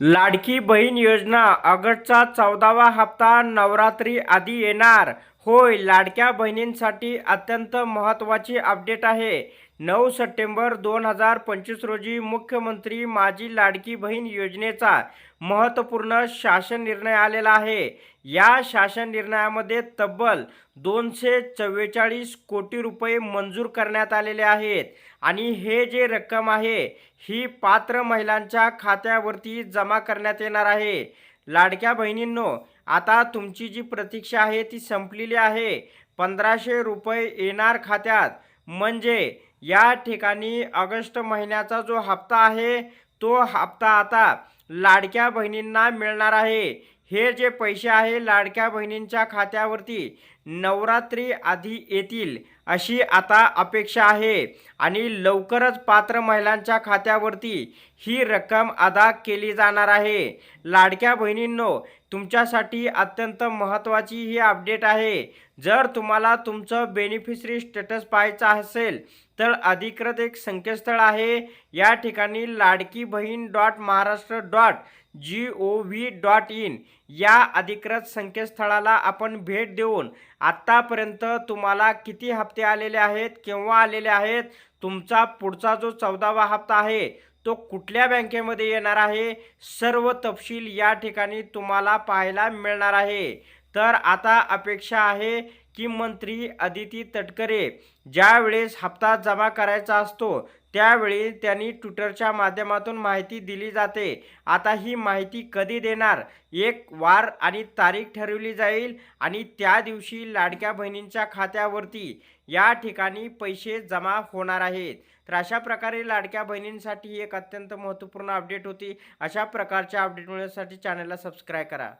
लाडकी बहीण योजना ऑगस्टचा 14वा हप्ता नवरात्री आधी येणार. होय, लाडक्या बहिणींसाठी अत्यंत महत्त्वाची अपडेट आहे. 9 सप्टेंबर 2025 रोजी मुख्यमंत्री माझी लाडकी बहीण योजनेचा महत्त्वपूर्ण शासन निर्णय आलेला आहे. या शासन निर्णयामध्ये तब्बल 244 कोटी रुपये मंजूर करण्यात आलेले आहेत आणि हे जे रक्कम आहे ही पात्र महिलांच्या खात्यावरती जमा करण्यात येणार आहे. लाडक्या बहिणींनो, आता तुमची जी प्रतीक्षा आहे ती संपलेली आहे. 1500 रुपये येणार खात्यात. म्हणजे या ठिकाणी ऑगस्ट महिन्याचा जो हप्ता आहे तो हप्ता आता लाडक्या बहिणींना मिळणार आहे. हे जे पैसे आहे लाडक्या बहिणींच्या खात्यावरती नवरात्री आधी येतील अशी आता अपेक्षा आहे आणि लवकरच पात्र महिलांच्या खात्यावरती ही रक्कम अदा केली जाणार आहे. लाडक्या बहिणींनो, तुमच्यासाठी अत्यंत महत्त्वाची ही अपडेट आहे. जर तुम्हाला तुमचं बेनिफिशरी स्टेटस पाहायचं असेल तर अधिकृत एक संकेतस्थळ आहे. या ठिकाणी लाडकी बहीण .महाराष्ट्र.gov.in या अधिकृत संकेतस्थळाला आपण भेट देऊन आत्तापर्यंत तुम्हाला किती हप्ते आलेले आहेत, केव्हा आलेले आहेत, तुमचा पुढचा जो 14वा हप्ता आहे तो कुठल्या बँकेमध्ये येणार आहे, सर्व तपशील या ठिकाणी तुम्हाला पाहायला मिळणार आहे. तर आता अपेक्षा आहे की मंत्री अदिती तटकरे ज्यावेळेस हप्ता जमा करायचा असतो त्यावेळी त्यांनी ट्विटरच्या माध्यमातून माहिती दिली जाते. आता ही माहिती कधी देणार, एक वार आणि तारीख ठरवली जाईल आणि त्या दिवशी लाडक्या बहिणींच्या खात्यावरती या ठिकाणी पैसे जमा होणार आहेत. तर अशा प्रकारे लाडक्या बहिणींसाठी एक अत्यंत महत्त्वपूर्ण अपडेट होती. अशा प्रकारच्या अपडेट मिळण्यासाठी चॅनलला सबस्क्राईब करा.